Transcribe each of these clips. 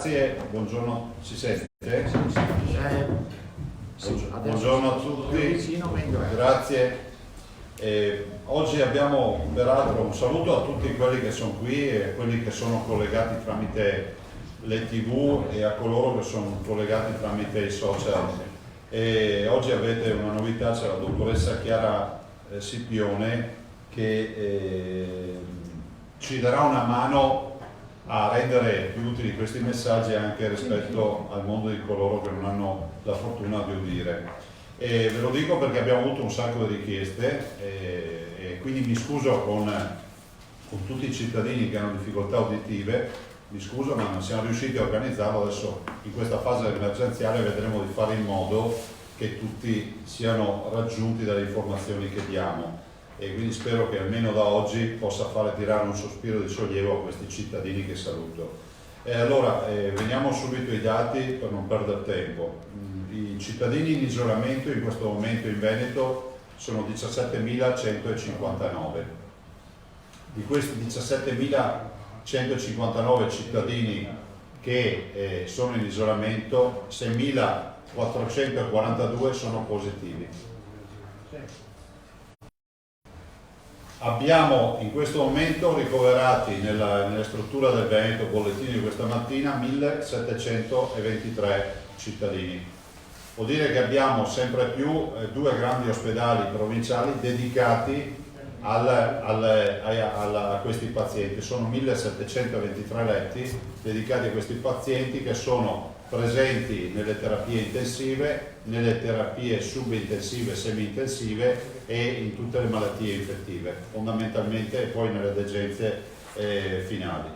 Grazie, buongiorno, si sente? Buongiorno a tutti, grazie. Oggi abbiamo peraltro un saluto a tutti quelli che sono qui e a quelli che sono collegati tramite le TV e a coloro che sono collegati tramite i social. Oggi avete una novità, c'è la dottoressa Chiara Scipione che ci darà una mano a rendere più utili questi messaggi anche rispetto al mondo di coloro che non hanno la fortuna di udire. Ve lo dico perché abbiamo avuto un sacco di richieste e quindi mi scuso con tutti i cittadini che hanno difficoltà uditive, mi scuso ma non siamo riusciti a organizzarlo. Adesso in questa fase emergenziale vedremo di fare in modo che tutti siano raggiunti dalle informazioni che diamo. E quindi spero che almeno da oggi possa fare tirare un sospiro di sollievo a questi cittadini che saluto. Allora, veniamo subito ai dati per non perdere tempo. I cittadini in isolamento in questo momento in Veneto sono 17.159. Di questi 17.159 cittadini che sono in isolamento, 6.442 sono positivi. Abbiamo in questo momento ricoverati nella struttura del Veneto, bollettino di questa mattina, 1.723 cittadini. Vuol dire che abbiamo sempre più due grandi ospedali provinciali dedicati a questi pazienti. Sono 1.723 letti dedicati a questi pazienti che sono presenti nelle terapie intensive, nelle terapie subintensive e semi-intensive e in tutte le malattie infettive, fondamentalmente, e poi nelle degenze finali.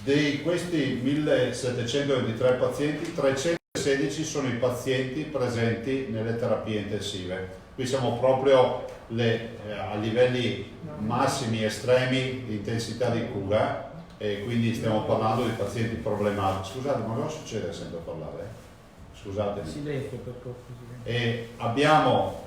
Di questi 1723 pazienti, 316 sono i pazienti presenti nelle terapie intensive. Qui siamo proprio a livelli massimi, estremi di intensità di cura, e quindi stiamo parlando di pazienti problematici. Scusate, ma cosa succede sempre a parlare? Scusatemi. Silenzio per cortesia. E abbiamo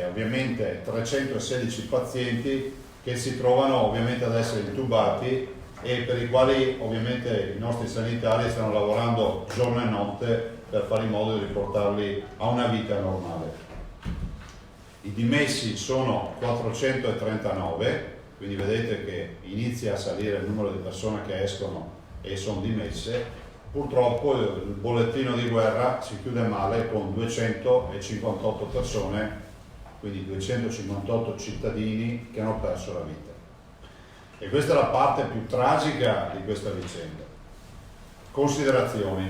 ovviamente 316 pazienti che si trovano ovviamente ad essere intubati e per i quali ovviamente i nostri sanitari stanno lavorando giorno e notte per fare in modo di riportarli a una vita normale. I dimessi sono 439, quindi vedete che inizia a salire il numero di persone che escono e sono dimesse. Purtroppo il bollettino di guerra si chiude male con 258 persone, quindi 258 cittadini che hanno perso la vita. E questa è la parte più tragica di questa vicenda. Considerazioni.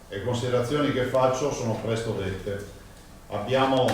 Le considerazioni che faccio sono presto dette. Abbiamo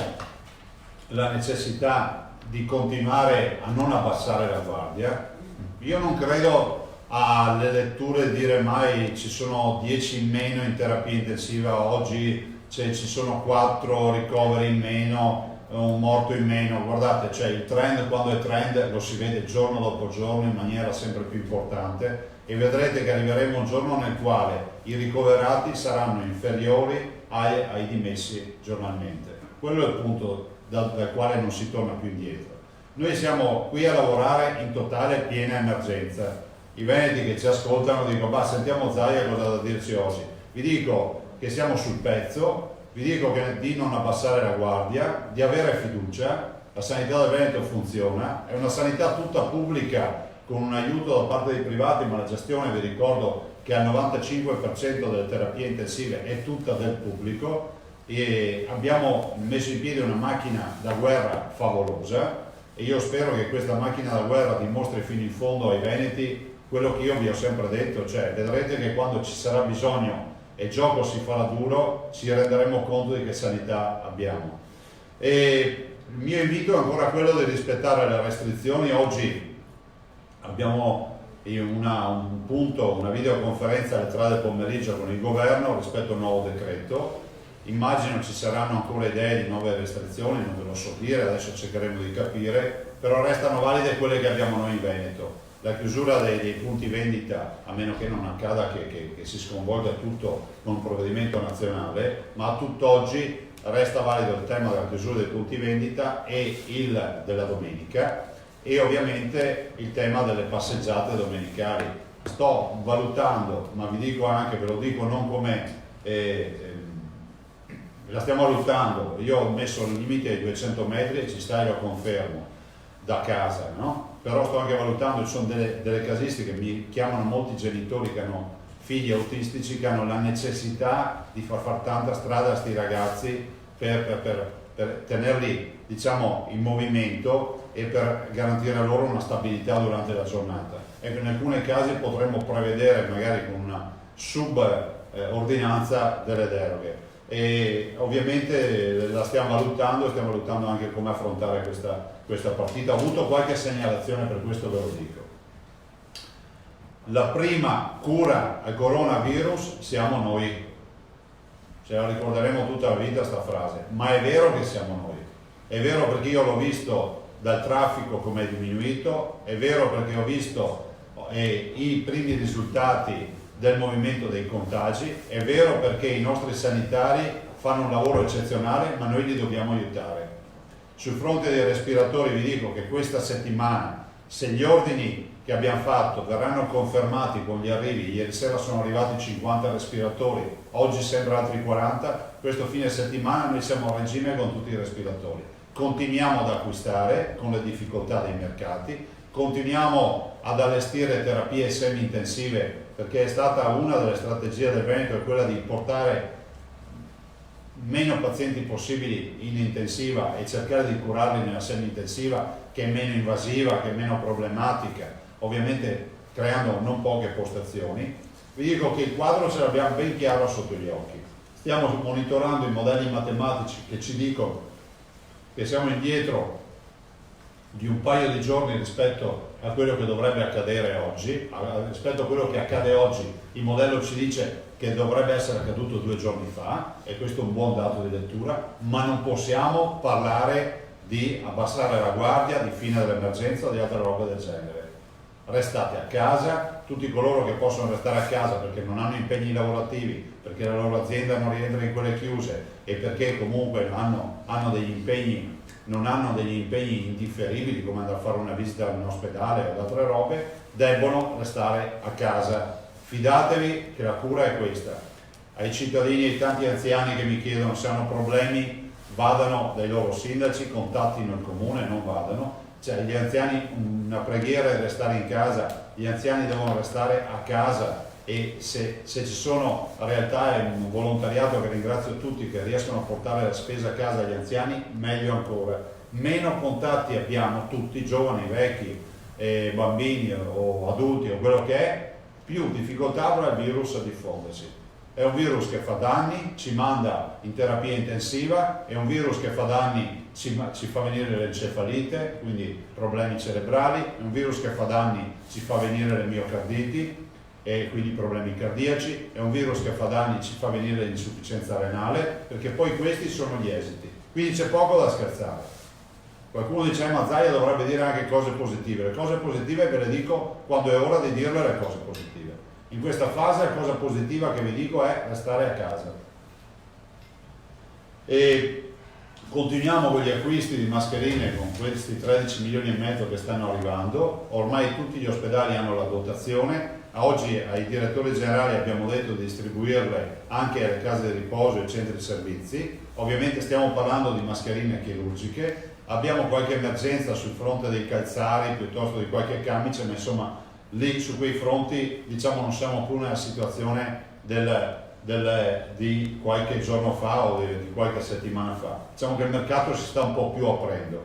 la necessità di continuare a non abbassare la guardia. Io non credo alle letture dire mai ci sono 10 in meno in terapia intensiva oggi, ci sono 4 ricoveri in meno, un morto in meno. Guardate, cioè il trend, quando è trend, lo si vede giorno dopo giorno in maniera sempre più importante e vedrete che arriveremo un giorno nel quale i ricoverati saranno inferiori ai dimessi giornalmente. Quello è il punto dal quale non si torna più indietro. Noi siamo qui a lavorare in totale piena emergenza. I veneti che ci ascoltano dicono, sentiamo Zaia cosa da dirci oggi. Vi dico che siamo sul pezzo, vi dico di non abbassare la guardia, di avere fiducia. La sanità del Veneto funziona, è una sanità tutta pubblica con un aiuto da parte dei privati, ma la gestione, vi ricordo che al 95% delle terapie intensive è tutta del pubblico e abbiamo messo in piedi una macchina da guerra favolosa e io spero che questa macchina da guerra dimostri fino in fondo ai veneti quello che io vi ho sempre detto, cioè vedrete che quando ci sarà bisogno e il gioco si farà duro, ci renderemo conto di che sanità abbiamo. E il mio invito è ancora quello di rispettare le restrizioni. Oggi abbiamo una videoconferenza alle 3 del pomeriggio con il governo rispetto al nuovo decreto. Immagino ci saranno ancora idee di nuove restrizioni, non ve lo so dire, adesso cercheremo di capire, però restano valide quelle che abbiamo noi in Veneto. La chiusura dei punti vendita, a meno che non accada che si sconvolga tutto con un provvedimento nazionale, ma a tutt'oggi resta valido il tema della chiusura dei punti vendita e della domenica e ovviamente il tema delle passeggiate domenicali. sto valutando, ma vi dico anche, ve lo dico non come la stiamo valutando, io ho messo il limite ai 200 metri e ci sta e lo confermo da casa, no? Però sto anche valutando, ci sono delle casistiche, mi chiamano molti genitori che hanno figli autistici che hanno la necessità di far tanta strada a questi ragazzi per tenerli, diciamo, in movimento e per garantire loro una stabilità durante la giornata. Ecco, in alcuni casi potremmo prevedere magari con una subordinanza delle deroghe e ovviamente la stiamo valutando anche come affrontare questa partita. Ho avuto qualche segnalazione, per questo ve lo dico. La prima cura al coronavirus siamo noi, ce la ricorderemo tutta la vita sta frase, ma è vero che siamo noi, è vero perché io l'ho visto dal traffico come è diminuito, è vero perché ho visto i primi risultati del movimento dei contagi, è vero perché i nostri sanitari fanno un lavoro eccezionale, ma noi li dobbiamo aiutare. Sul fronte dei respiratori vi dico che questa settimana, se gli ordini che abbiamo fatto verranno confermati con gli arrivi, ieri sera sono arrivati 50 respiratori, oggi sembra altri 40, questo fine settimana noi siamo a regime con tutti i respiratori. Continuiamo ad acquistare con le difficoltà dei mercati, continuiamo ad allestire terapie semi-intensive perché è stata una delle strategie del Veneto, è quella di portare meno pazienti possibili in intensiva e cercare di curarli nella semi-intensiva che è meno invasiva, che è meno problematica, ovviamente creando non poche postazioni. Vi dico che il quadro ce l'abbiamo ben chiaro sotto gli occhi. Stiamo monitorando i modelli matematici che ci dicono che siamo indietro di un paio di giorni rispetto a quello che dovrebbe accadere oggi. Rispetto a quello che accade oggi, il modello ci dice che dovrebbe essere accaduto 2 giorni fa, e questo è un buon dato di lettura, ma non possiamo parlare di abbassare la guardia, di fine dell'emergenza o di altre robe del genere. Restate a casa, tutti coloro che possono restare a casa perché non hanno impegni lavorativi, perché la loro azienda non rientra in quelle chiuse e perché comunque hanno degli impegni, non hanno degli impegni indifferibili come andare a fare una visita in ospedale o ad altre robe, debbono restare a casa. Fidatevi che la cura è questa. Ai cittadini e ai tanti anziani che mi chiedono se hanno problemi, vadano dai loro sindaci, contattino il comune, non vadano. Cioè, gli anziani, una preghiera è restare in casa, gli anziani devono restare a casa, e se ci sono realtà e un volontariato, che ringrazio tutti, che riescono a portare la spesa a casa agli anziani, meglio ancora. Meno contatti abbiamo tutti, giovani, vecchi, bambini o adulti o quello che è, più difficoltà avrà il virus a diffondersi. È un virus che fa danni, ci manda in terapia intensiva, è un virus che fa danni, ci fa venire l'encefalite, quindi problemi cerebrali, è un virus che fa danni, ci fa venire le miocarditi e quindi problemi cardiaci, è un virus che fa danni, ci fa venire l'insufficienza renale, perché poi questi sono gli esiti. Quindi c'è poco da scherzare. Qualcuno dice ma Zaia dovrebbe dire anche cose positive. Le cose positive ve le dico quando è ora di dirle le cose positive. In questa fase la cosa positiva che vi dico è restare a casa. E continuiamo con gli acquisti di mascherine, con questi 13 milioni e mezzo che stanno arrivando. Ormai tutti gli ospedali hanno la dotazione. Oggi ai direttori generali abbiamo detto di distribuirle anche alle case di riposo e ai centri servizi. Ovviamente stiamo parlando di mascherine chirurgiche. Abbiamo qualche emergenza sul fronte dei calzari piuttosto di qualche camice, ma insomma lì su quei fronti diciamo non siamo più nella situazione di qualche giorno fa o di qualche settimana fa. Diciamo che il mercato si sta un po' più aprendo.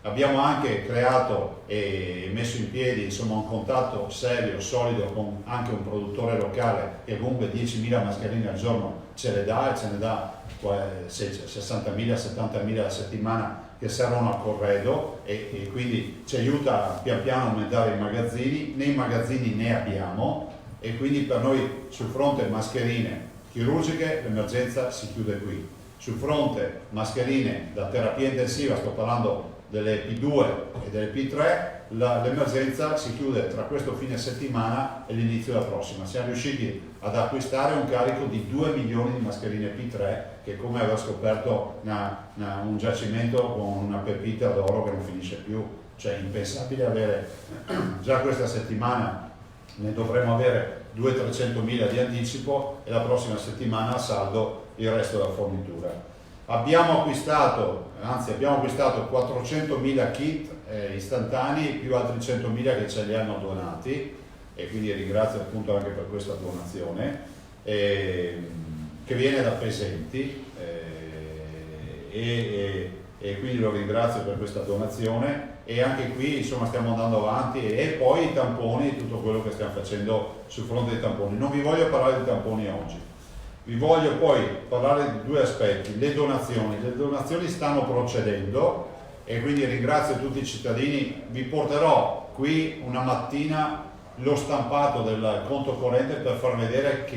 Abbiamo anche creato e messo in piedi insomma un contatto serio, solido con anche un produttore locale che comunque 10.000 mascherine al giorno ce le dà, e ce ne dà 60.000, 70.000 a settimana che servono a corredo, e quindi ci aiuta pian piano a aumentare i magazzini. Nei magazzini ne abbiamo, e quindi per noi sul fronte mascherine chirurgiche l'emergenza si chiude qui. Sul fronte mascherine da terapia intensiva, sto parlando delle P2 e delle P3, l'emergenza si chiude tra questo fine settimana e l'inizio della prossima. Siamo riusciti ad acquistare un carico di 2 milioni di mascherine P3, che è come aver scoperto un giacimento con una pepita d'oro che non finisce più. Cioè impensabile avere già questa settimana ne dovremo avere 200-300.000 di anticipo e la prossima settimana a saldo il resto della fornitura. Abbiamo acquistato 400.000 kit istantanei più altri 100.000 che ce li hanno donati, e quindi ringrazio appunto anche per questa donazione che viene da Pesenti, e quindi lo ringrazio per questa donazione. E anche qui insomma stiamo andando avanti, e poi i tamponi, tutto quello che stiamo facendo sul fronte dei tamponi. Non vi voglio parlare di tamponi oggi, vi voglio poi parlare di due aspetti: le donazioni stanno procedendo, e quindi ringrazio tutti i cittadini. Vi porterò qui una mattina lo stampato del conto corrente per far vedere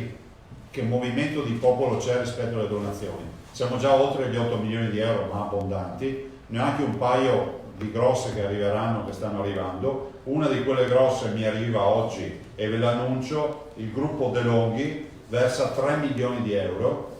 che movimento di popolo c'è rispetto alle donazioni. Siamo già oltre gli 8 milioni di euro, ma abbondanti, ne ho anche un paio di grosse che arriveranno, che stanno arrivando. Una di quelle grosse mi arriva oggi e ve l'annuncio: il gruppo De Longhi versa 3 milioni di euro,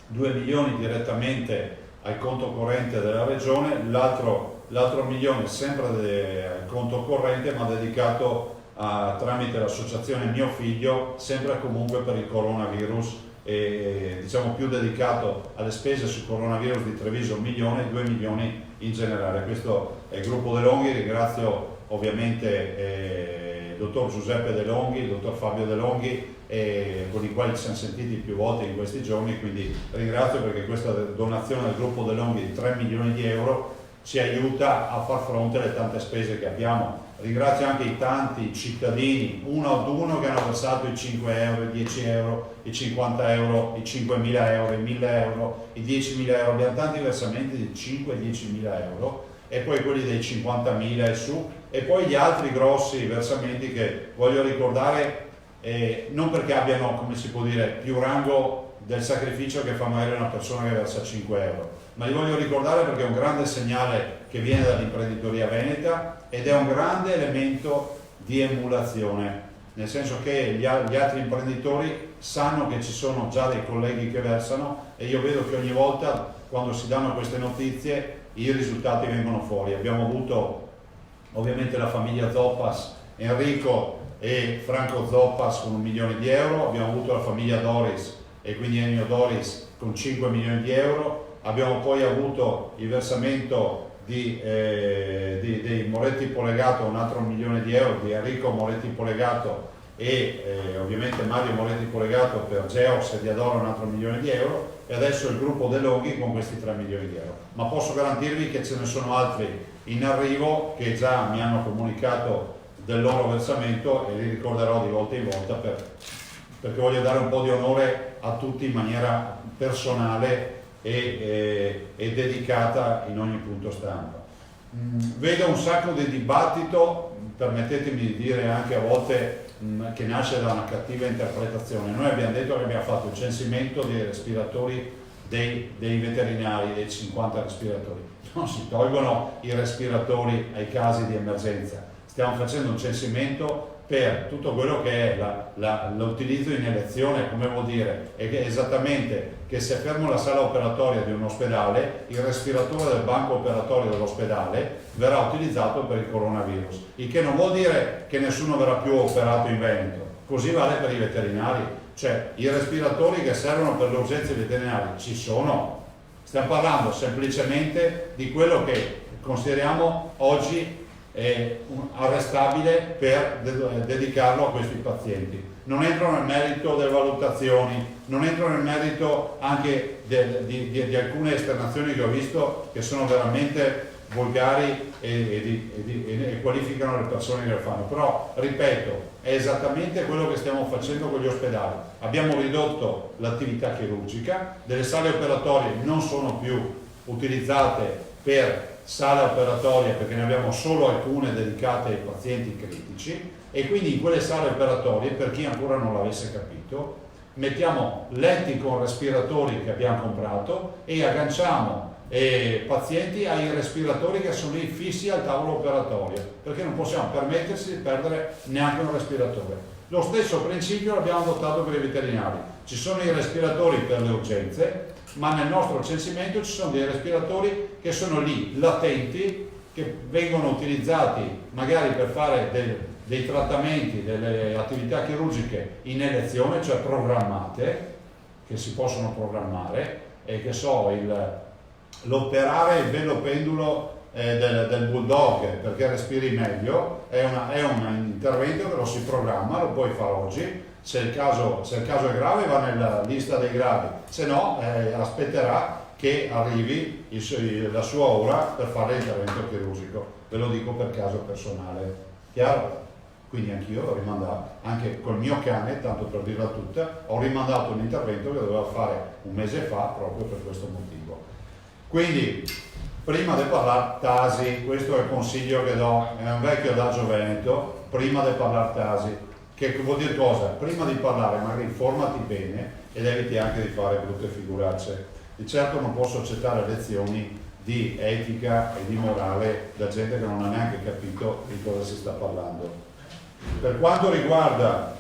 2 milioni direttamente al conto corrente della regione, l'altro milione sempre al conto corrente, ma dedicato tramite l'associazione Mio Figlio, sempre comunque per il coronavirus, e diciamo più dedicato alle spese sul coronavirus di Treviso 1 milione, 2 milioni in generale. Questo è il gruppo De Longhi. Ringrazio ovviamente il dottor Giuseppe De Longhi, il dottor Fabio De Longhi, con i quali ci siamo sentiti più volte in questi giorni, quindi ringrazio, perché questa donazione del gruppo De Longhi di 3 milioni di euro ci aiuta a far fronte alle tante spese che abbiamo. Ringrazio anche i tanti cittadini, uno ad uno, che hanno versato i 5 euro, i 10 euro, i 50 euro, i 5.000 euro, i 1.000 euro, i 10.000 euro. Abbiamo tanti versamenti di 5 e 10.000 euro, e poi quelli dei 50.000 e su, e poi gli altri grossi versamenti che voglio ricordare, non perché abbiano, come si può dire, più rango del sacrificio che fa magari una persona che versa 5 euro, ma li voglio ricordare perché è un grande segnale che viene dall'imprenditoria veneta, ed è un grande elemento di emulazione, nel senso che gli altri imprenditori sanno che ci sono già dei colleghi che versano, e io vedo che ogni volta quando si danno queste notizie i risultati vengono fuori. Abbiamo avuto ovviamente la famiglia Zoppas, Enrico e Franco Zoppas con 1 milione di euro, abbiamo avuto la famiglia Doris e quindi Ennio Doris con 5 milioni di euro, abbiamo poi avuto il versamento dei Moretti Polegato, un altro 1 milione di euro, di Enrico Moretti Polegato e ovviamente Mario Moretti Polegato per Geox e Diadora, un altro 1 milione di euro, e adesso il gruppo De Longhi con questi 3 milioni di euro. Ma posso garantirvi che ce ne sono altri in arrivo che già mi hanno comunicato del loro versamento, e li ricorderò di volta in volta perché voglio dare un po' di onore a tutti in maniera personale e dedicata in ogni punto stampa. Vedo un sacco di dibattito, permettetemi di dire anche a volte che nasce da una cattiva interpretazione. Noi abbiamo detto che abbiamo fatto il censimento dei respiratori dei veterinari, dei 50 respiratori. Non si tolgono i respiratori ai casi di emergenza, stiamo facendo un censimento per tutto quello che è l'utilizzo in elezione. Come vuol dire? È che esattamente che se fermo la sala operatoria di un ospedale, il respiratore del banco operatorio dell'ospedale verrà utilizzato per il coronavirus, il che non vuol dire che nessuno verrà più operato in Veneto. Così vale per i veterinari, cioè i respiratori che servono per le urgenze veterinari ci sono. Stiamo parlando semplicemente di quello che consideriamo oggi arrestabile per dedicarlo a questi pazienti. Non entro nel merito delle valutazioni, non entro nel merito anche di alcune esternazioni che ho visto che sono veramente volgari e qualificano le persone che lo fanno, però ripeto, è esattamente quello che stiamo facendo con gli ospedali. Abbiamo ridotto l'attività chirurgica, delle sale operatorie non sono più utilizzate per sale operatoria perché ne abbiamo solo alcune dedicate ai pazienti critici, e quindi in quelle sale operatorie, per chi ancora non l'avesse capito, mettiamo letti con respiratori che abbiamo comprato e agganciamo pazienti ai respiratori che sono lì fissi al tavolo operatorio, perché non possiamo permettersi di perdere neanche un respiratore. Lo stesso principio l'abbiamo adottato per i veterinari. Ci sono i respiratori per le urgenze, ma nel nostro censimento ci sono dei respiratori che sono lì, latenti, che vengono utilizzati magari per fare dei trattamenti, delle attività chirurgiche in elezione, cioè programmate, che si possono programmare, e che so, l'operare il velo pendulo del bulldog perché respiri meglio, è un intervento che lo si programma, lo puoi fare oggi, se il caso è grave va nella lista dei gravi, se no aspetterà che arrivi la sua ora per fare l'intervento chirurgico. Ve lo dico per caso personale, chiaro? Quindi anch'io ho rimandato, anche col mio cane, tanto per dirla tutta, ho rimandato un intervento che dovevo fare un mese fa proprio per questo motivo. Quindi, prima di parlare tasi, questo è il consiglio che do, è un vecchio adagio veneto, prima di parlare tasi, che vuol dire cosa? Prima di parlare magari informati bene ed eviti anche di fare brutte figuracce. Di certo non posso accettare lezioni di etica e di morale da gente che non ha neanche capito di cosa si sta parlando. Per quanto riguarda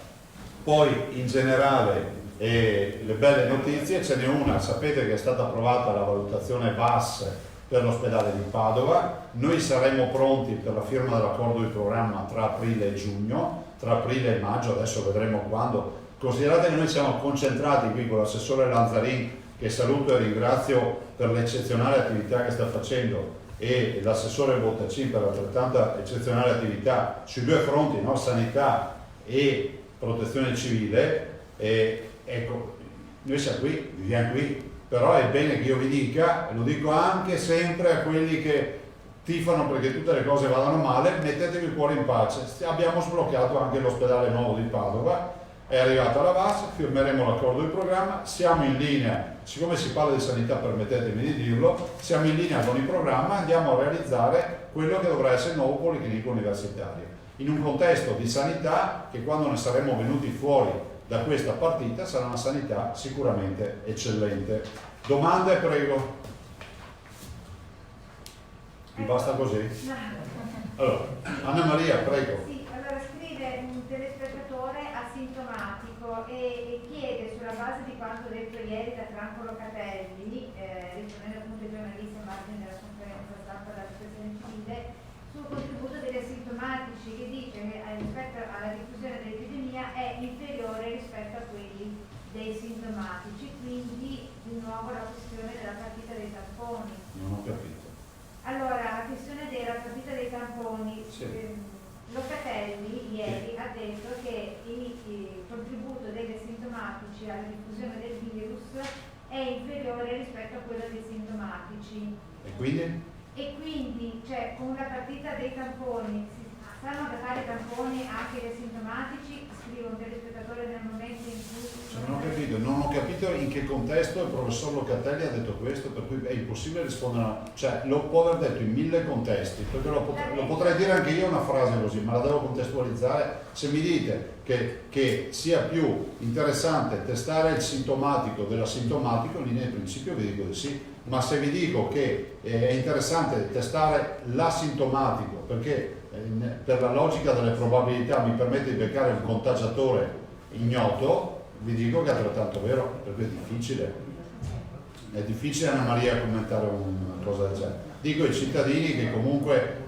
poi in generale le belle notizie, ce n'è una, sapete che è stata approvata la valutazione VAS per l'ospedale di Padova, noi saremo pronti per la firma dell'accordo di programma tra aprile e giugno, tra aprile e maggio, adesso vedremo quando. Considerate che noi siamo concentrati qui con l'assessore Lanzarin, che saluto e ringrazio per l'eccezionale attività che sta facendo, e l'assessore Bottacin per l'altrettanta eccezionale attività sui due fronti, no? Sanità e protezione civile. Ecco, noi siamo qui, viviamo qui, però è bene che io vi dica, e lo dico anche sempre a quelli che tifano perché tutte le cose vadano male, mettetevi il cuore in pace. Abbiamo sbloccato anche l'ospedale nuovo di Padova, è arrivata la VAS, firmeremo l'accordo di programma, siamo in linea, siccome si parla di sanità permettetemi di dirlo, siamo in linea con il programma, andiamo a realizzare quello che dovrà essere il nuovo policlinico universitario, in un contesto di sanità che quando ne saremo venuti fuori da questa partita sarà una sanità sicuramente eccellente. Domande, prego. Vi basta così? Allora, Anna Maria, prego. Sì, allora scrive un telespettatore asintomatico e chiede, sulla base di quanto detto ieri da Franco Locatelli, rispondendo appunto ai giornalisti a margine della conferenza stampa della Protezione Civile, sul contributo degli asintomatici, che dice che rispetto alla diffusione dell'epidemia è inferiore rispetto a quelli dei sintomatici, quindi di nuovo la questione della partita dei tamponi. Non ho capito. Allora, la questione della partita dei tamponi, sì. Locatelli ieri ha detto che il contributo degli asintomatici alla diffusione del virus è inferiore rispetto a quello dei sintomatici. E quindi? E quindi, cioè, con la partita dei tamponi, si stanno a fare tamponi anche gli asintomatici? Scrive un telespettatore nel momento in cui... Non ho capito in che contesto il professor Locatelli ha detto questo, per cui è impossibile rispondere, cioè lo può aver detto in 1000 contesti, perché lo potrei dire anche io una frase così, ma la devo contestualizzare. Se mi dite che sia più interessante testare il sintomatico dell'asintomatico, in linea di principio vi dico di sì, ma se vi dico che è interessante testare l'asintomatico, perché per la logica delle probabilità mi permette di beccare un contagiatore ignoto, vi dico che è altrettanto vero, perché è difficile. È difficile, Anna Maria, commentare una cosa del genere. Dico ai cittadini che comunque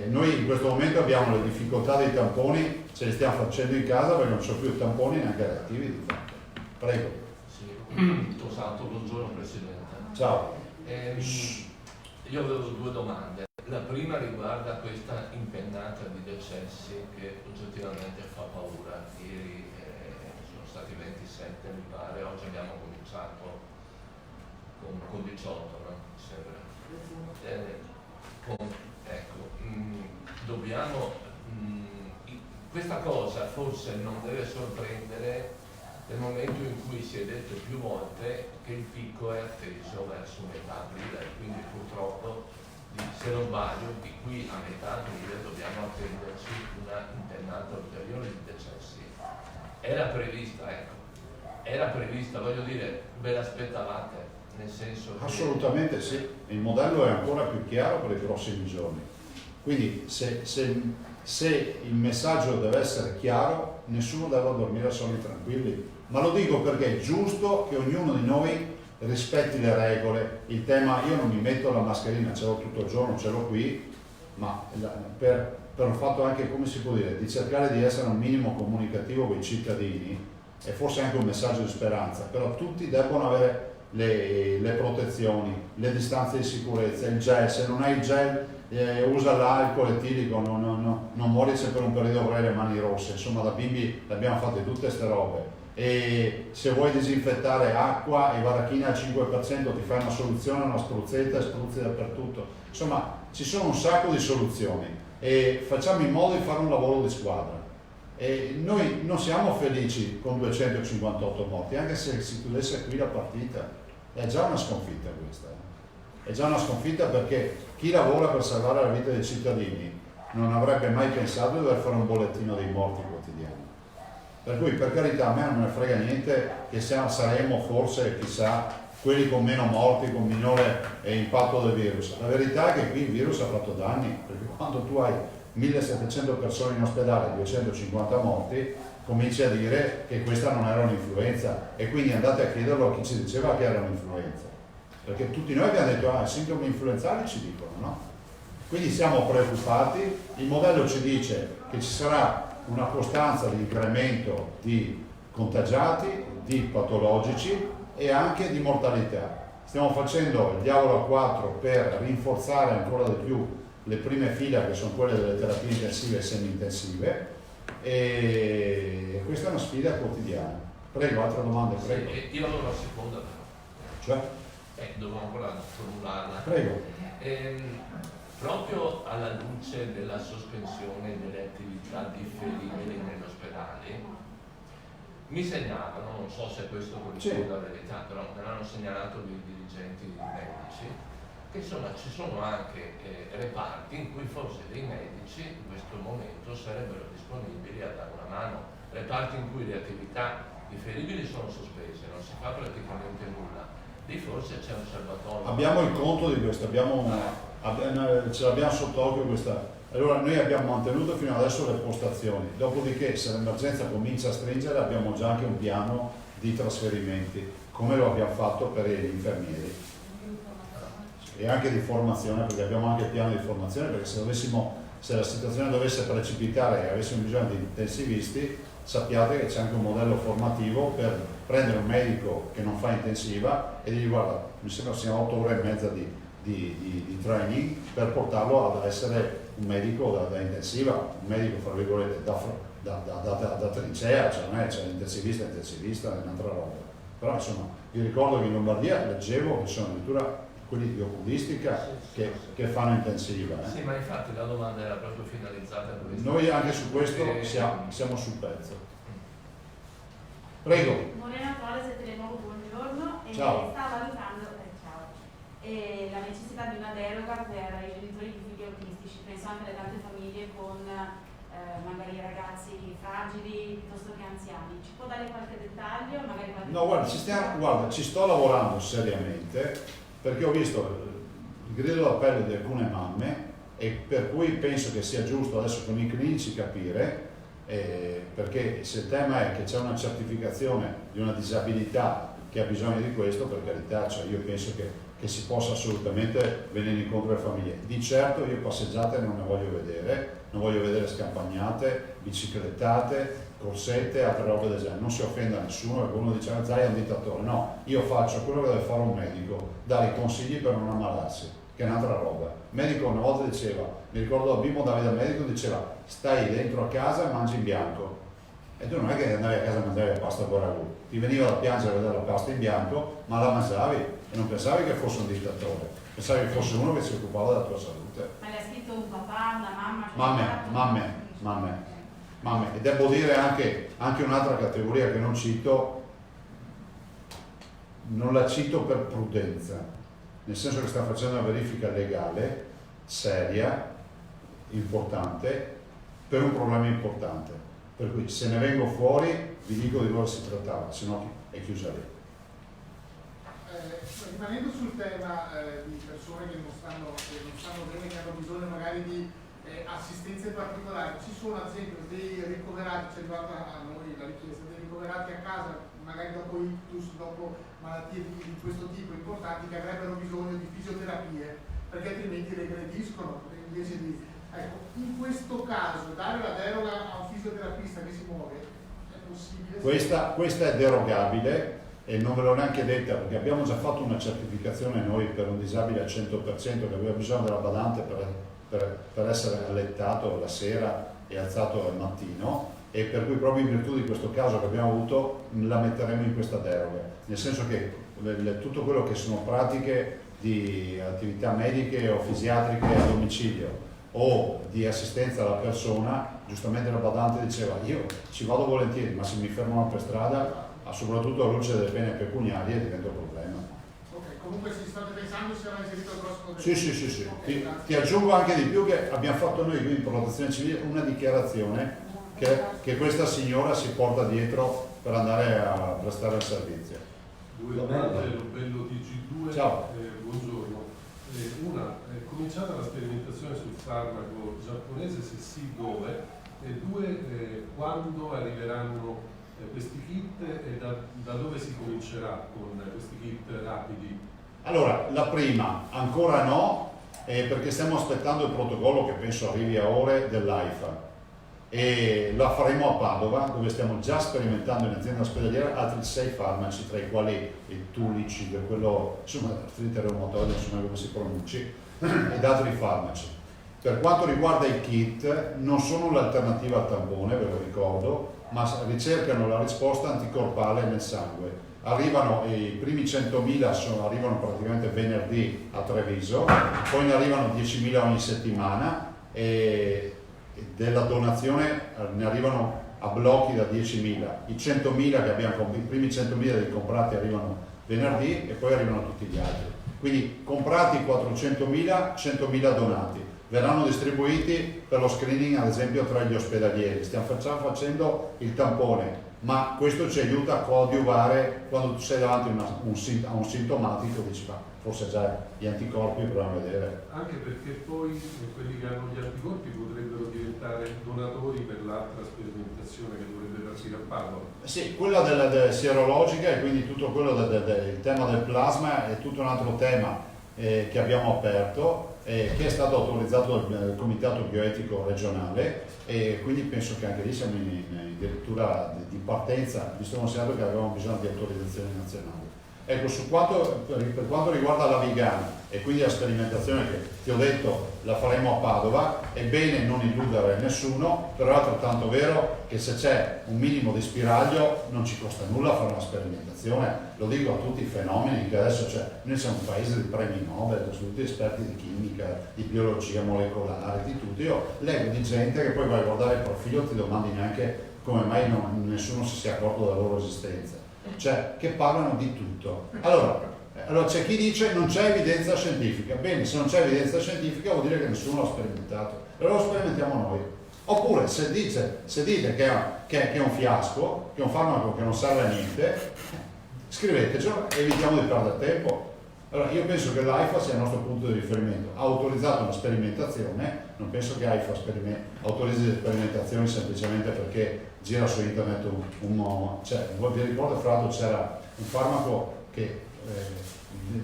noi in questo momento abbiamo le difficoltà dei tamponi, ce li stiamo facendo in casa perché non ci sono più tamponi neanche reattivi di fatto. Prego. Sì, Tosato, buongiorno Presidente. Ciao. Io avevo due domande. La prima riguarda questa impennata di decessi che oggettivamente fa paura. Ieri sono stati 27 mi pare, oggi abbiamo cominciato con 18, no? Sembra. Dobbiamo, questa cosa forse non deve sorprendere nel momento in cui si è detto più volte che il picco è atteso verso metà aprile, quindi purtroppo, se non sbaglio, di qui a metà aprile dobbiamo attenderci una impennata ulteriore di decessi. Era prevista, voglio dire, ve l'aspettavate, nel senso che... Assolutamente sì, il modello è ancora più chiaro per i prossimi giorni. Quindi se il messaggio deve essere chiaro, nessuno deve dormire sonni tranquilli. Ma lo dico perché è giusto che ognuno di noi rispetti le regole. Il tema, io non mi metto la mascherina, ce l'ho tutto il giorno, ce l'ho qui, ma per per un fatto anche, come si può dire, di cercare di essere un minimo comunicativo con i cittadini, e forse anche un messaggio di speranza, però tutti debbono avere le protezioni, le distanze di sicurezza, il gel, se non hai il gel usa l'alcol etilico, non muori se per un periodo avrai le mani rosse, insomma da bimbi abbiamo fatto tutte queste robe. E se vuoi disinfettare acqua e varachina al 5% ti fai una soluzione, una spruzzetta e spruzzi dappertutto, insomma ci sono un sacco di soluzioni e facciamo in modo di fare un lavoro di squadra. E noi non siamo felici con 258 morti, anche se si chiudesse qui la partita, è già una sconfitta questa, è già una sconfitta, perché chi lavora per salvare la vita dei cittadini non avrebbe mai pensato di dover fare un bollettino dei morti quotidiano. Per cui, per carità, a me non me ne frega niente che saremo forse, chissà, quelli con meno morti, con minore impatto del virus. La verità è che qui il virus ha fatto danni, perché quando tu hai 1700 persone in ospedale, 250 morti, cominci a dire che questa non era un'influenza, e quindi andate a chiederlo a chi ci diceva che era un'influenza, perché tutti noi abbiamo detto sintomi influenzali ci dicono, no? Quindi siamo preoccupati, il modello ci dice che ci sarà una costanza di incremento di contagiati, di patologici e anche di mortalità. Stiamo facendo il diavolo a 4 per rinforzare ancora di più le prime file, che sono quelle delle terapie intensive e semi-intensive, e questa è una sfida quotidiana. Prego, altre domande? Prego. Sì, io avevo la seconda però. Cioè? Dovevo ancora formularla. Prego. Proprio alla luce della sospensione delle attività differibili negli ospedali, mi segnalavano, non so se questo corrisponde alla verità, però me l'hanno segnalato dei dirigenti medici, che insomma ci sono anche reparti in cui forse dei medici in questo momento sarebbero disponibili a dare una mano, reparti in cui le attività differibili sono sospese, non si fa praticamente nulla, lì forse c'è un serbatoio. Abbiamo il conto di questo, ce l'abbiamo sott'occhio questa. Allora noi abbiamo mantenuto fino adesso le postazioni, dopodiché se l'emergenza comincia a stringere abbiamo già anche un piano di trasferimenti, come lo abbiamo fatto per gli infermieri, e anche di formazione, perché abbiamo anche il piano di formazione, perché se la situazione dovesse precipitare e avessimo bisogno di intensivisti, sappiate che c'è anche un modello formativo per prendere un medico che non fa intensiva e dirgli: guarda, mi sembra siano 8 ore e mezza di training per portarlo ad essere un medico da intensiva, un medico fra virgolette da trincea, cioè non è l'intensivista è un'altra roba. Però insomma, vi ricordo che in Lombardia leggevo che sono addirittura quelli di oculistica che fanno intensiva. Sì, ma infatti la domanda era proprio finalizzata a questo. Noi anche su questo siamo sul pezzo. Prego. Morena Torres e Telenuovo, buongiorno. Ciao. Stavo valutando la necessità di una deroga per i genitori di figli autistici. Penso anche alle tante famiglie con magari ragazzi fragili piuttosto che anziani. Ci può dare qualche dettaglio? Magari qualche No, guarda, ci sto lavorando seriamente, perché ho visto il grido d'appello di alcune mamme, e per cui penso che sia giusto adesso con i clinici capire, perché se il tema è che c'è una certificazione di una disabilità che ha bisogno di questo, per carità, cioè io penso che si possa assolutamente venire incontro alle famiglie. Di certo io passeggiate non ne voglio vedere scampagnate, biciclettate, corsette, altre robe del genere. Non si offenda a nessuno, perché uno dice: Zai è un dittatore. No, io faccio quello che deve fare un medico, dare i consigli per non ammalarsi, che è un'altra roba. Il medico una volta diceva, mi ricordo da bimbo Davide al medico, diceva: stai dentro a casa e mangi in bianco. E tu non è che andavi a casa e mangiavi la pasta con ragù, ti veniva da piangere a vedere la pasta in bianco, ma la mangiavi e non pensavi che fosse un dittatore, pensavi che fosse uno che si occupava della tua salute. Ma le ha scritto un papà, una mamma? Mamme. E devo dire anche un'altra categoria che non cito, non la cito per prudenza, nel senso che sta facendo una verifica legale, seria, importante, per un problema importante. Per cui se ne vengo fuori vi dico di cosa si trattava, se no è chiusa lì. Rimanendo sul tema di persone che non stanno bene, che hanno bisogno magari di assistenze particolari, ci sono ad esempio dei ricoverati, ci è arrivata a noi la richiesta, dei ricoverati a casa, magari dopo ictus, dopo malattie di questo tipo importanti, che avrebbero bisogno di fisioterapie, perché altrimenti regrediscono, invece di Ecco, in questo caso dare la deroga a un fisioterapista che si muove è possibile? Questa è derogabile e non ve l'ho neanche detta perché abbiamo già fatto una certificazione noi per un disabile al 100% che aveva bisogno della badante per essere allettato la sera e alzato al mattino, e per cui proprio in virtù di questo caso che abbiamo avuto la metteremo in questa deroga, nel senso che tutto quello che sono pratiche di attività mediche o fisiatriche a domicilio o di assistenza alla persona, giustamente la badante diceva io ci vado volentieri, ma se mi fermano per strada, soprattutto alla luce delle pene pecuniarie, diventa un problema. Ok, comunque se state pensando si era inserito il prossimo Sì. Okay, Ti aggiungo anche di più che abbiamo fatto noi qui in Protezione Civile una dichiarazione che questa signora si porta dietro per andare a prestare il servizio. Due domande, Robello TG2. Ciao. Buongiorno. Una, è cominciata la sperimentazione sul farmaco giapponese, se sì dove? E due, quando arriveranno questi kit e da dove si comincerà con questi kit rapidi? Allora, la prima ancora no, perché stiamo aspettando il protocollo che penso arrivi a ore dell'AIFA, e la faremo a Padova, dove stiamo già sperimentando in azienda ospedaliera altri 6 farmaci, tra i quali il Tulicid, quello insomma artrite reumatoide, insomma come si pronunci, ed altri farmaci. Per quanto riguarda i kit, non sono l'alternativa al tampone, ve lo ricordo, ma ricercano la risposta anticorpale nel sangue. Arrivano i primi 100.000, arrivano praticamente venerdì a Treviso, poi ne arrivano 10.000 ogni settimana e della donazione ne arrivano a blocchi da 10.000. I 100.000 che abbiamo, i primi 100.000 dei comprati arrivano venerdì e poi arrivano tutti gli altri. Quindi comprati 400.000, 100.000 donati. Verranno distribuiti per lo screening ad esempio tra gli ospedalieri. Stiamo facendo il tampone, ma questo ci aiuta a coadiuvare quando tu sei davanti a un sintomatico, dici ma forse già gli anticorpi, proviamo a vedere. Anche perché poi quelli che hanno gli anticorpi potrebbero diventare donatori per l'altra sperimentazione che dovrebbe partire a Padova. Sì, quella della sierologica e quindi tutto quello del tema del plasma è tutto un altro tema che abbiamo aperto, che è stato autorizzato dal Comitato Bioetico regionale, e quindi penso che anche lì siamo in addirittura di partenza, visto considerato che avevamo bisogno di autorizzazioni nazionali. Ecco, per quanto riguarda la Vigana e quindi la sperimentazione che ti ho detto la faremo a Padova, è bene non illudere nessuno, però è altrettanto vero che se c'è un minimo di spiraglio non ci costa nulla fare una sperimentazione. Lo dico a tutti i fenomeni che adesso noi siamo un paese di premi Nobel, sono tutti esperti di chimica, di biologia molecolare, di tutto. Io leggo di gente che poi vai a guardare il profilo e ti domandi neanche come mai nessuno si sia accorto della loro esistenza. Cioè, che parlano di tutto. Allora c'è chi dice non c'è evidenza scientifica. Bene, se non c'è evidenza scientifica vuol dire che nessuno l'ha sperimentato. Allora lo sperimentiamo noi. Oppure se dite che è un fiasco, che è un farmaco che non serve a niente, scrivetecelo e evitiamo di perdere tempo. Allora io penso che l'AIFA sia il nostro punto di riferimento. Ha autorizzato una sperimentazione, non penso che AIFA autorizzi le sperimentazioni semplicemente perché gira su internet vi ricordo fra l'altro c'era un farmaco che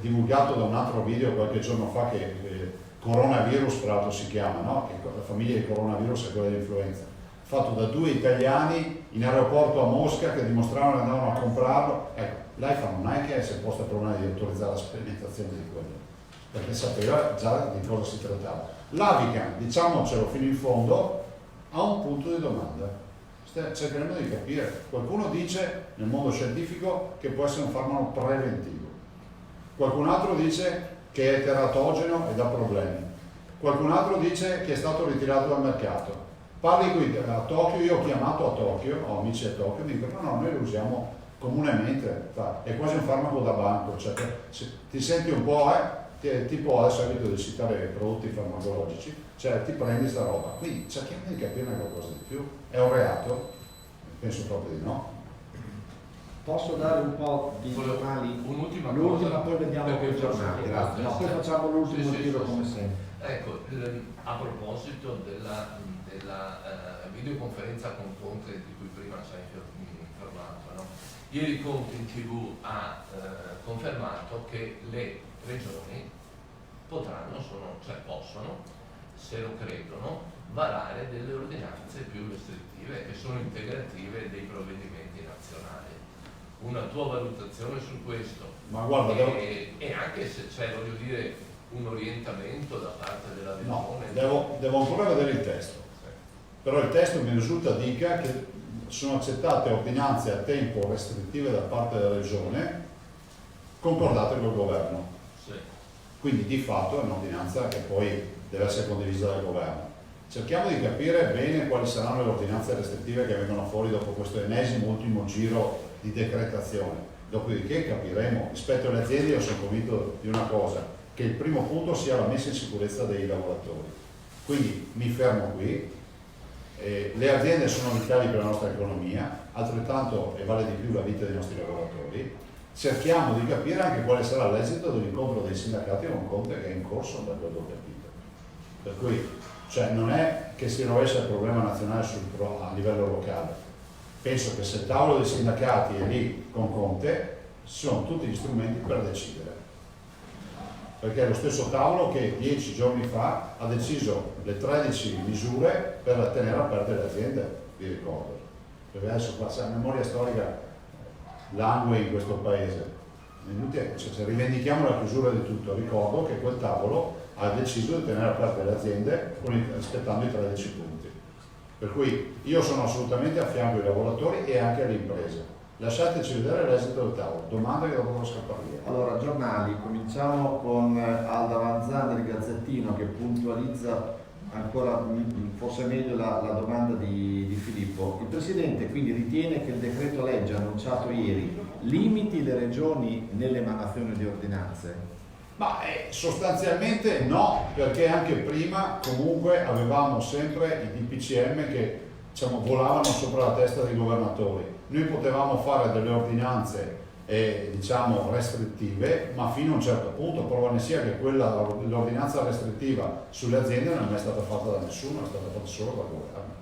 divulgato da un altro video qualche giorno fa che coronavirus tra l'altro si chiama, no? Che la famiglia di coronavirus è quella dell'influenza, fatto da 2 italiani in aeroporto a Mosca che dimostravano che andavano a comprarlo. Ecco, l'AIFA non è che si è posta il problema di autorizzare la sperimentazione di quello, perché sapeva già di cosa si trattava. L'Avican, diciamocelo fino in fondo, ha un punto di domanda. Cercheremo di capire. Qualcuno dice nel mondo scientifico che può essere un farmaco preventivo, qualcun altro dice che è teratogeno e dà problemi, qualcun altro dice che è stato ritirato dal mercato. Parli qui a Tokyo, io ho chiamato a Tokyo, ho amici a Tokyo, mi dicono no, noi lo usiamo comunemente, è quasi un farmaco da banco, cioè ti senti un po', tipo adesso evito di citare prodotti farmacologici, cioè ti prendi sta roba, quindi cerchiamo di capirne qualcosa di più. È un reato? Penso proprio di no. Posso dare un po' di giornali? Un'ultima l'ultima, cosa, poi vediamo perché i giornali, grazie. No, poi facciamo l'ultimo giro come sempre. Ecco, a proposito della videoconferenza con Conte di cui prima ci hai informato, no? Ieri Conte in TV ha confermato che le regioni possono se lo credono, varare delle ordinanze più restrittive che sono integrative dei provvedimenti nazionali. Una tua valutazione su questo? Ma guarda, e anche se c'è, voglio dire, un orientamento da parte della no, Regione. devo ancora vedere il testo, però il testo mi risulta dica che sono accettate ordinanze a tempo restrittive da parte della Regione concordate col governo. Sì. Quindi di fatto è un'ordinanza che poi deve essere condivisa dal governo. Cerchiamo di capire bene quali saranno le ordinanze restrittive che vengono fuori dopo questo ennesimo ultimo giro di decretazione. Dopodiché capiremo. Rispetto alle aziende io sono convinto di una cosa, che il primo punto sia la messa in sicurezza dei lavoratori. Quindi mi fermo qui. Le aziende sono vitali per la nostra economia, altrettanto e vale di più la vita dei nostri lavoratori. Cerchiamo di capire anche quale sarà l'esito dell'incontro dei sindacati con Conte che è in corso da quello che ho capito. Per cui cioè, non è che si rovescia il problema nazionale a livello locale. Penso che se il tavolo dei sindacati è lì con Conte, sono tutti gli strumenti per decidere. Perché è lo stesso tavolo che 10 giorni fa ha deciso le 13 misure per tenere aperte le aziende, vi ricordo. Perché adesso qua c'è la memoria storica langue in questo paese. Se rivendichiamo la chiusura di tutto, ricordo che quel tavolo ha deciso di tenere aperte le aziende rispettando i 13 punti. Per cui io sono assolutamente a fianco ai lavoratori e anche alle imprese. Lasciateci vedere l'esito del tavolo. Domanda che dopo devo scappare via. Allora, giornali, cominciamo con Alda Vanzan del Gazzettino che puntualizza ancora forse meglio la domanda di Filippo. Il Presidente quindi ritiene che il decreto legge annunciato ieri limiti le regioni nell'emanazione di ordinanze? Ma sostanzialmente no, perché anche prima comunque avevamo sempre i DPCM che diciamo, volavano sopra la testa dei governatori. Noi potevamo fare delle ordinanze diciamo restrittive, ma fino a un certo punto, prova ne sia che l'ordinanza restrittiva sulle aziende non è mai stata fatta da nessuno, è stata fatta solo dal governo.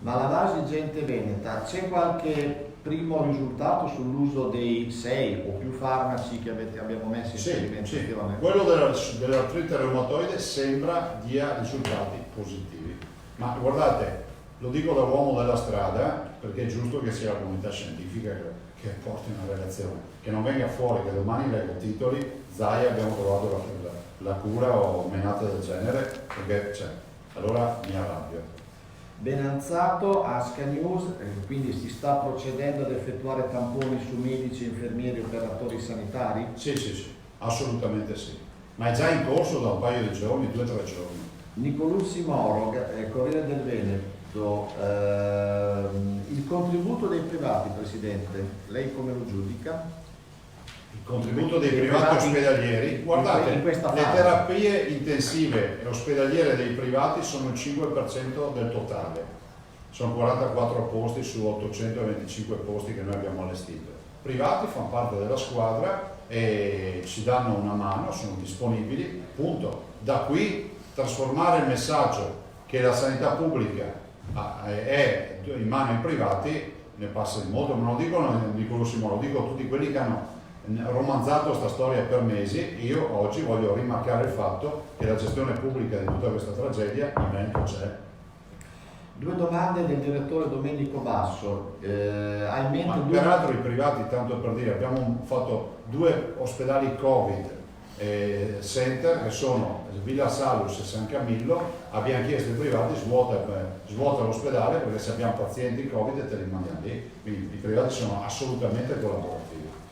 Ma la Nasi Gente Veneta, c'è qualche primo risultato sull'uso dei 6 o più farmaci che abbiamo messo in sperimentazione? Sì. Quello dell'artrite reumatoide sembra dia risultati positivi, ma guardate, lo dico da uomo della strada perché è giusto che sia la comunità scientifica che porti una relazione, che non venga fuori che domani leggo titoli, Zaia abbiamo trovato la cura o menate del genere, perché allora mi arrabbio. Benanzato, Asca News, quindi si sta procedendo ad effettuare tamponi su medici, infermieri e operatori sanitari? Sì, assolutamente sì, ma è già in corso da un paio di giorni, 2 o 3 giorni. Nicolussi Moro, Corriere del Veneto, il contributo dei privati, Presidente, lei come lo giudica? Il contributo dei privati ospedalieri, guardate, le terapie intensive e ospedaliere dei privati sono il 5% del totale, sono 44 posti su 825 posti che noi abbiamo allestito. I privati fanno parte della squadra e ci danno una mano, sono disponibili, punto. Da qui trasformare il messaggio che la sanità pubblica è in mano ai privati ne passa di molto, ma non lo dico lo dico a tutti quelli che hanno romanzato questa storia per mesi. Io oggi voglio rimarcare il fatto che la gestione pubblica di tutta questa tragedia in Veneto c'è. 2 domande del direttore Domenico Basso. Ha in mente peraltro i privati, tanto per dire, abbiamo fatto 2 ospedali Covid center che sono Villa Salus e San Camillo. Abbiamo chiesto ai privati svuota l'ospedale perché se abbiamo pazienti Covid te li mandiamo lì, quindi i privati sono assolutamente collaborativi.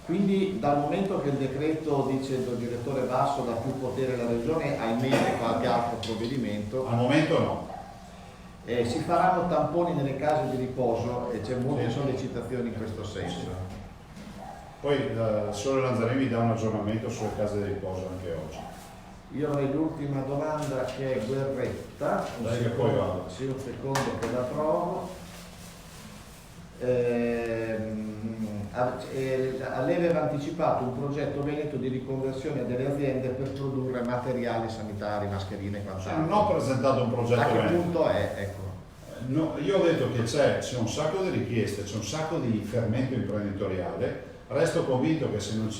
Quindi dal momento che il decreto, dice il direttore Basso, dà più potere alla regione, ha in mente qualche altro provvedimento? Al momento no. Si faranno tamponi nelle case di riposo e c'è molte sollecitazioni in questo senso. Poi Sole Lanzarini dà un aggiornamento sulle case di riposo anche oggi. Io avrei l'ultima domanda che è Guerretta, un secondo che la trovo. Lei aveva anticipato un progetto Veneto di riconversione delle aziende per produrre materiali sanitari, mascherine e quant'altro. Non ho presentato un progetto A che Veneto. punto è? Ecco. No, io ho detto che c'è un sacco di richieste, c'è un sacco di fermento imprenditoriale. Resto convinto che se non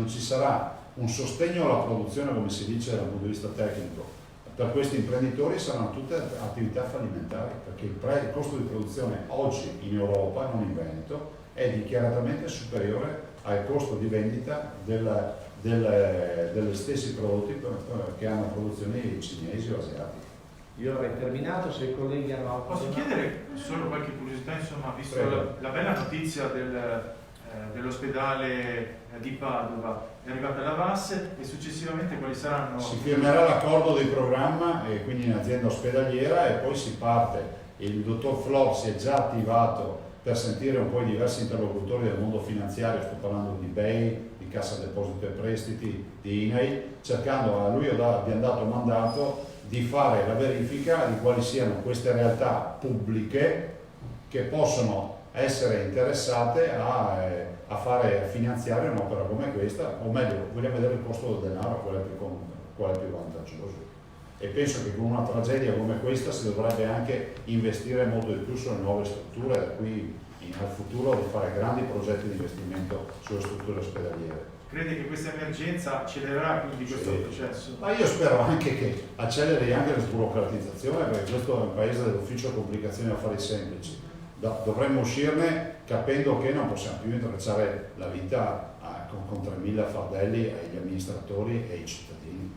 ci sarà un sostegno alla produzione, come si dice dal punto di vista tecnico, per questi imprenditori saranno tutte attività fallimentari, perché il costo di produzione oggi in Europa, non in Veneto, è dichiaratamente superiore al costo di vendita degli stessi prodotti che hanno produzioni cinesi o asiatiche. Io avrei terminato, se i colleghi hanno... Posso chiedere solo qualche curiosità, insomma, visto la bella notizia dell'ospedale di Padova, è arrivata la VAS e successivamente quali saranno... Si firmerà l'accordo di programma e quindi in azienda ospedaliera e poi si parte. Il dottor Flor si è già attivato per sentire un po' i diversi interlocutori del mondo finanziario, sto parlando di BEI, di Cassa Deposito e Prestiti, di INAI, cercando, a lui abbiamo dato mandato di fare la verifica di quali siano queste realtà pubbliche che possono essere interessate a finanziare un'opera come questa, o meglio, vogliamo vedere il costo del denaro, qual è più vantaggioso. E penso che con una tragedia come questa si dovrebbe anche investire molto di più sulle nuove strutture, da qui al futuro di fare grandi progetti di investimento sulle strutture ospedaliere. Crede che questa emergenza accelererà quindi questo processo? Ma io spero anche che acceleri anche la sburocratizzazione, perché questo è un paese dell'ufficio complicazioni e affari semplici. Dovremmo uscirne capendo che non possiamo più intrecciare la vita con 3.000 fardelli agli amministratori e ai cittadini.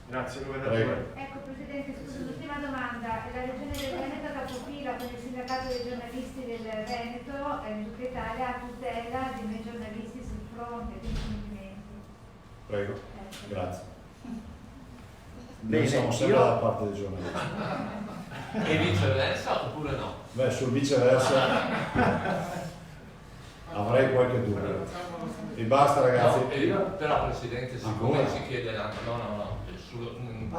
Grazie, governatore. Ecco Presidente, scusa, l'ultima domanda. La Regione del Veneto ha dato fila con il sindacato dei giornalisti del Veneto in tutta Italia a tutela di noi giornalisti sul fronte dei complimenti. Prego, grazie. Bene, noi siamo sempre dalla parte dei giornalisti. E viceversa oppure no? Beh, sul viceversa avrei qualche dubbio. E basta ragazzi. No, però Presidente, siccome Ancora? ci chiederanno,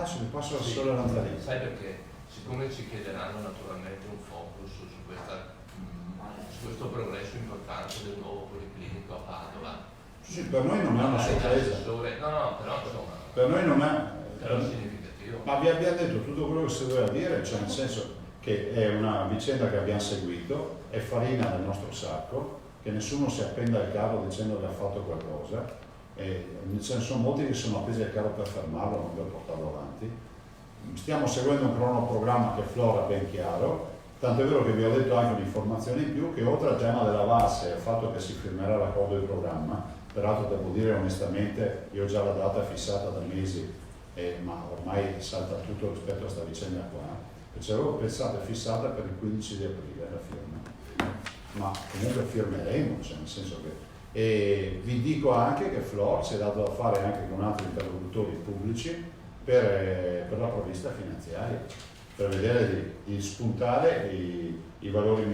Se mi passo solo Lanzarini. sai perché? Siccome ci chiederanno naturalmente un focus su questo progresso importante del nuovo policlinico a Padova. Sì, per noi non è una sorpresa. No, però insomma. Per noi non è. Però è significativo. Ma vi abbiamo detto tutto quello che si doveva dire, cioè nel senso che è una vicenda che abbiamo seguito, è farina del nostro sacco, che nessuno si appenda al carro dicendo che ha fatto qualcosa, e ce ne sono molti che sono appesi al carro per fermarlo, non per portarlo avanti. Stiamo seguendo un cronoprogramma che Flora ha ben chiaro, tanto è vero che vi ho detto anche un'informazione in più, che oltre al tema della VAS e al fatto che si firmerà l'accordo di programma, peraltro devo dire onestamente, io ho già la data fissata da mesi, ma ormai salta tutto rispetto a questa vicenda qua, ci avevo pensato e fissata per il 15 di aprile la firma, ma comunque firmeremo, cioè nel senso che, e vi dico anche che Flor si è dato da fare anche con altri interlocutori pubblici per la provvista finanziaria, per vedere di spuntare i valori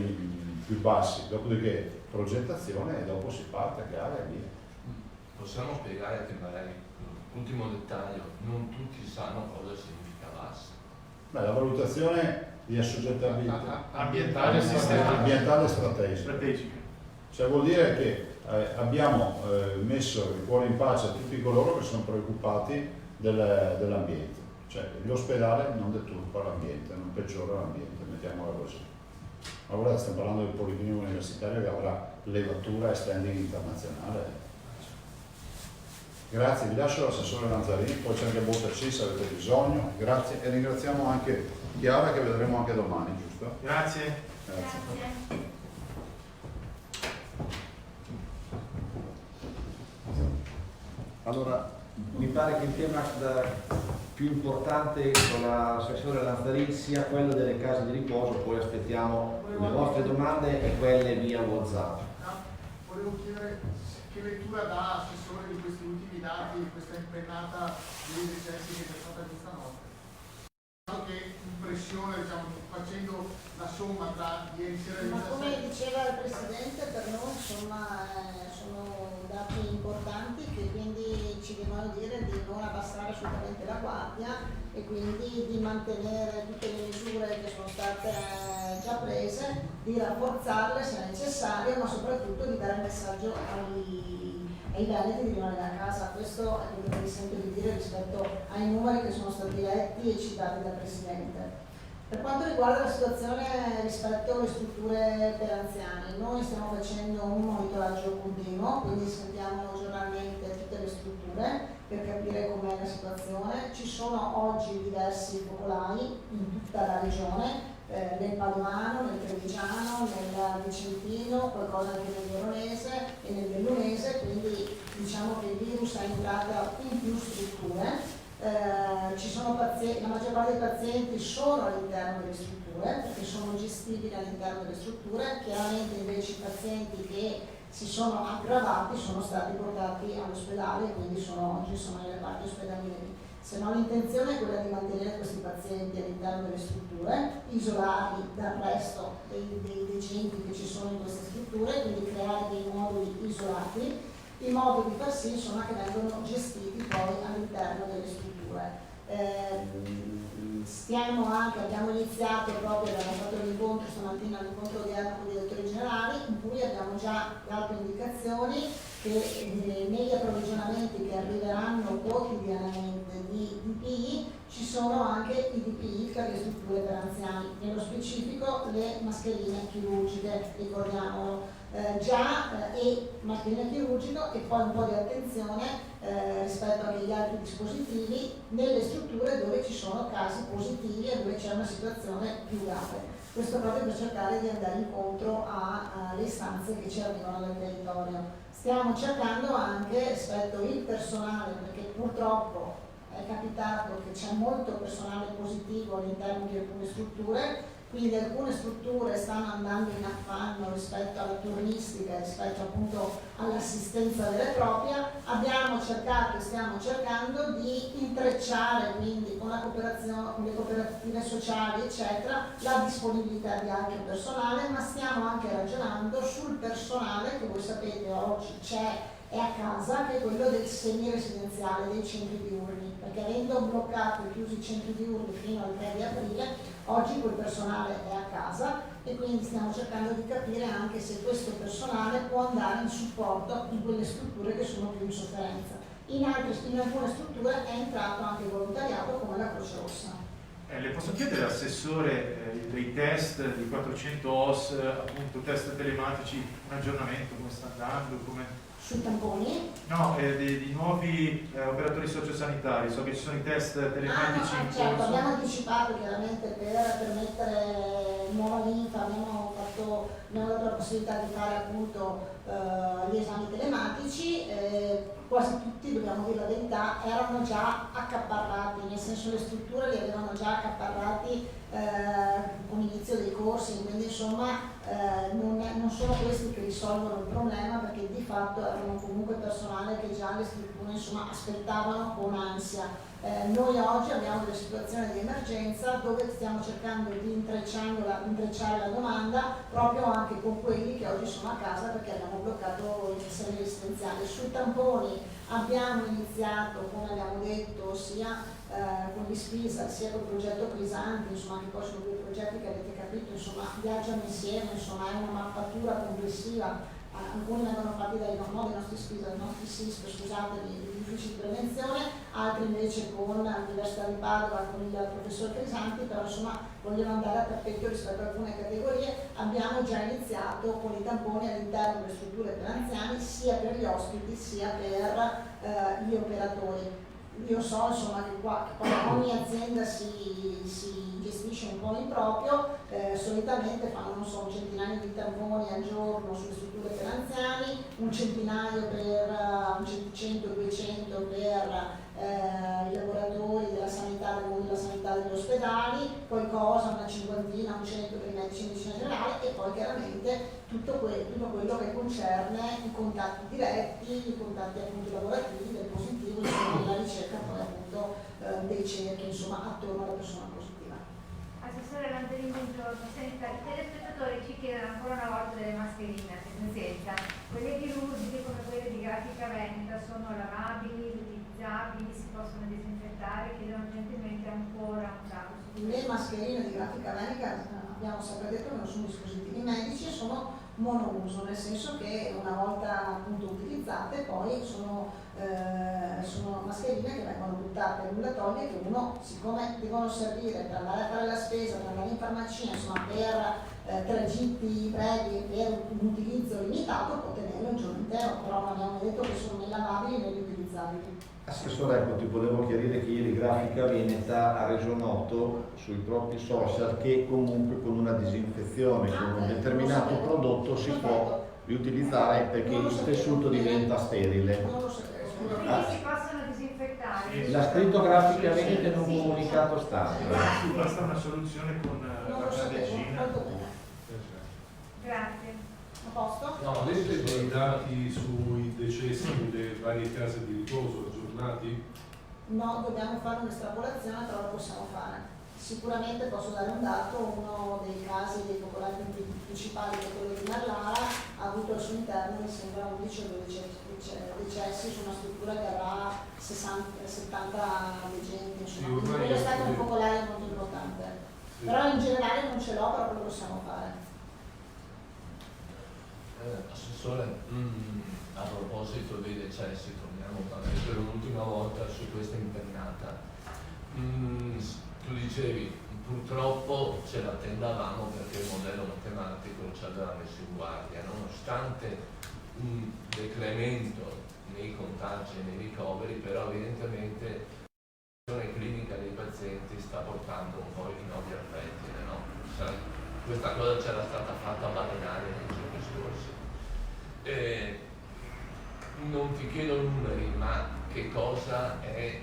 più bassi, dopodiché progettazione e dopo si parte a gara e via. Possiamo spiegare che magari, ultimo dettaglio, non tutti sanno cosa significa VAS. Beh, la valutazione di assoggettabilità ambientale e strategica. Cioè vuol dire che abbiamo messo il cuore in pace a tutti coloro che sono preoccupati dell'ambiente. Cioè l'ospedale non deturpa l'ambiente, non peggiora l'ambiente, mettiamola così. Ma guardate, stiamo parlando del Policlinico Universitario che avrà levatura e standing internazionale. Grazie, vi lascio l'assessore Lanzarini, poi c'è anche Bottacci se avete bisogno. Grazie e ringraziamo anche Chiara che vedremo anche domani, giusto? Grazie. Grazie. Allora, mi pare che il tema più importante con l'assessore Lanzarini sia quello delle case di riposo, poi aspettiamo le vostre domande e quelle via WhatsApp. Volevo chiedere che lettura dà assessore di questi ultimi dati, di questa impennata dei decessi che è stata questa notte. Che impressione, diciamo, facendo la somma tra ieri sera e ma come diceva il Presidente, per noi insomma sono dati importanti che quindi ci devono dire di non abbassare assolutamente la guardia e quindi di mantenere tutte le misure che sono state già prese, di rafforzarle se necessario, ma soprattutto di dare il messaggio ai veneti di rimanere a casa. Questo è quello che mi sento di dire rispetto ai numeri che sono stati letti e citati dal Presidente. Per quanto riguarda la situazione rispetto alle strutture per anziani, noi stiamo facendo un monitoraggio continuo, quindi sentiamo giornalmente tutte le strutture per capire com'è la situazione. Ci sono oggi diversi focolai in tutta la regione, nel Padovano, nel Trevigiano, nel Vicentino, qualcosa anche nel Veronese e nel Bellunese, quindi diciamo che il virus è entrato in più strutture. Ci sono pazienti, la maggior parte dei pazienti sono all'interno delle strutture perché sono gestibili all'interno delle strutture. Chiaramente invece i pazienti che si sono aggravati sono stati portati all'ospedale, quindi oggi sono nelle parti ospedaliere. Se no l'intenzione è quella di mantenere questi pazienti all'interno delle strutture, isolarli dal resto dei centri che ci sono in queste strutture, quindi creare dei moduli isolati, in modo di far sì insomma, che vengono gestiti poi all'interno delle strutture. Abbiamo iniziato proprio, abbiamo fatto l'incontro stamattina, l'incontro odierno con i direttori generali, in cui abbiamo già dato indicazioni che negli approvvigionamenti che arriveranno quotidianamente di DPI ci sono anche i DPI per le strutture per anziani, nello specifico le mascherine chirurgiche, ricordiamolo. E mascherina chirurgica e poi un po' di attenzione rispetto agli altri dispositivi nelle strutture dove ci sono casi positivi e dove c'è una situazione più grave. Questo proprio per cercare di andare incontro alle istanze che ci arrivano dal territorio. Stiamo cercando anche rispetto al personale, perché purtroppo è capitato che c'è molto personale positivo all'interno di alcune strutture, quindi alcune strutture stanno andando in affanno rispetto alla turnistica, rispetto appunto all'assistenza vera e propria. Abbiamo cercato e stiamo cercando di intrecciare quindi con la cooperazione, con le cooperative sociali eccetera, la disponibilità di altro personale, ma stiamo anche ragionando sul personale che voi sapete oggi c'è e a casa, che è quello del semiresidenziale, dei centri diurni, perché avendo bloccato e chiuso i centri diurni fino al 3 di aprile, oggi quel personale è a casa e quindi stiamo cercando di capire anche se questo personale può andare in supporto in quelle strutture che sono più in sofferenza. In alcune strutture è entrato anche il volontariato come la Croce Rossa. Le posso chiedere, Assessore, dei test di 400 OS, appunto test telematici, un aggiornamento, come sta andando? Sui tamponi? No, di nuovi operatori sociosanitari, so che ci sono i test telematici in certo, corso. abbiamo anticipato chiaramente per mettere nuova linfa, abbiamo dato la possibilità di fare appunto gli esami telematici, quasi tutti, dobbiamo dire la verità, erano già accaparrati, nel senso le strutture li avevano già accaparrati con l'inizio dei corsi, quindi insomma non sono questi che risolvono il problema, perché di fatto erano comunque personale che già le strutture insomma aspettavano con ansia. Noi oggi abbiamo delle situazioni di emergenza dove stiamo cercando di intrecciare la domanda proprio anche con quelli che oggi sono a casa perché abbiamo bloccato i sistemi residenziali. Sui tamponi abbiamo iniziato, come abbiamo detto, sia con l'ISPISA sia col progetto Crisanti, insomma, che poi sono due progetti che avete capito, insomma, viaggiano insieme, insomma, è una mappatura complessiva. Alcuni vengono fatti dai nostri SPISA, dai nostri SISP, scusate, degli uffici di prevenzione, altri invece con l'Università di Padova, con il professor Crisanti, però insomma vogliono andare a tappeto rispetto a alcune categorie. Abbiamo già iniziato con i tamponi all'interno delle strutture per anziani, sia per gli ospiti sia per gli operatori. Io so insomma che qua ogni azienda si gestisce un po' in proprio, solitamente fanno non so, un centinaio di tamponi al giorno sulle strutture per anziani, un centinaio per 100-200 per i lavoratori della sanità, del mondo della sanità degli ospedali, qualcosa, una cinquantina, un 100 per i medici di medicina generale e poi chiaramente tutto quello che concerne i contatti diretti, i contatti appunto lavorativi, del positivo, insomma la ricerca poi appunto dei cerchi insomma attorno alla persona positiva. Assessore, mantenimento sanitario, i telespettatori ci chiedono ancora una volta delle mascherine a senza. Quelle chirurgiche come quelle di Grafica Veneto sono lavabili, utilizzabili, si possono disinfettare, chiedono gentilmente ancora un dato. Le mascherine di Grafica Veneto abbiamo sempre detto che non sono dispositivi medici e sono monouso, nel senso che una volta appunto utilizzate poi sono mascherine che vengono buttate all'ambulatorio che uno, siccome devono servire per andare a fare la spesa, per andare in farmacia, insomma per tragitti brevi e per un utilizzo limitato può tenerlo il giorno intero, però non abbiamo detto che sono né lavabili né riutilizzabili. utilizzabili. Assessore, ecco, ti volevo chiarire che ieri Grafica Veneta ha reso noto sui propri social che comunque con una disinfezione con un determinato prodotto si può riutilizzare perché il tessuto diventa sterile. Non lo sapevo. Quindi si possono disinfettare. L'ha scritto Grafica Veneta in un comunicato stampa. Basta una soluzione con Non la lo sapevo, candeggina. molto bene. Grazie. A posto? No, avete dei dati sui decessi nelle varie case di riposo aggiornati? No, dobbiamo fare un'estrapolazione, però lo possiamo fare. Sicuramente posso dare un dato: uno dei casi dei focolai principali, che è quello di Marlara, ha avuto al suo interno, mi sembra, 11 o 12 decessi su una struttura che avrà 60, 70 degenti, insomma. Sì, Quello è stato un focolaio molto importante. Sì. Però in generale non ce l'ho, però lo possiamo fare. Assessore, a proposito dei decessi, torniamo per un'ultima volta su questa impennata. Tu dicevi, purtroppo ce l'attendavamo perché il modello matematico ci aveva messo in guardia, nonostante un decremento nei contagi e nei ricoveri, però evidentemente la situazione clinica dei pazienti sta portando un po' i nodi al pettine, no? Questa cosa c'era stata fatta balenare nei giorni scorsi. Non ti chiedo numeri, ma che cosa è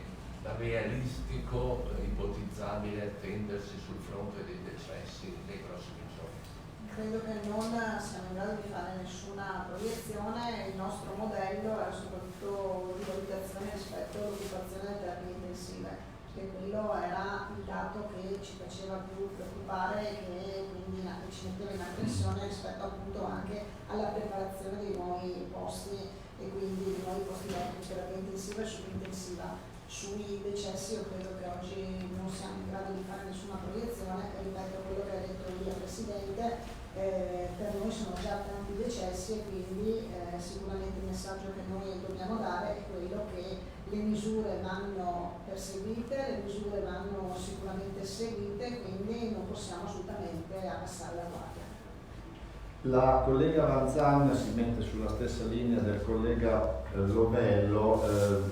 realistico, ipotizzabile attendersi sul fronte dei decessi nei prossimi giorni? Credo che non siamo in grado di fare nessuna proiezione. Il nostro modello era soprattutto di valutazione rispetto all'occupazione delle terapie intensive, perché quello era il dato che ci faceva più preoccupare e che quindi ci metteva in apprensione rispetto appunto anche alla preparazione dei nuovi posti e quindi dei nuovi posti letto di terapia intensiva e subintensiva. Sui decessi io credo che oggi non siamo in grado di fare nessuna proiezione, e ripeto quello che ha detto il Presidente, per noi sono già tanti decessi e quindi sicuramente il messaggio che noi dobbiamo dare è quello che le misure vanno perseguite, le misure vanno sicuramente seguite, quindi non possiamo assolutamente abbassare la guardia. La collega Ranzan si mette sulla stessa linea del collega Lovello,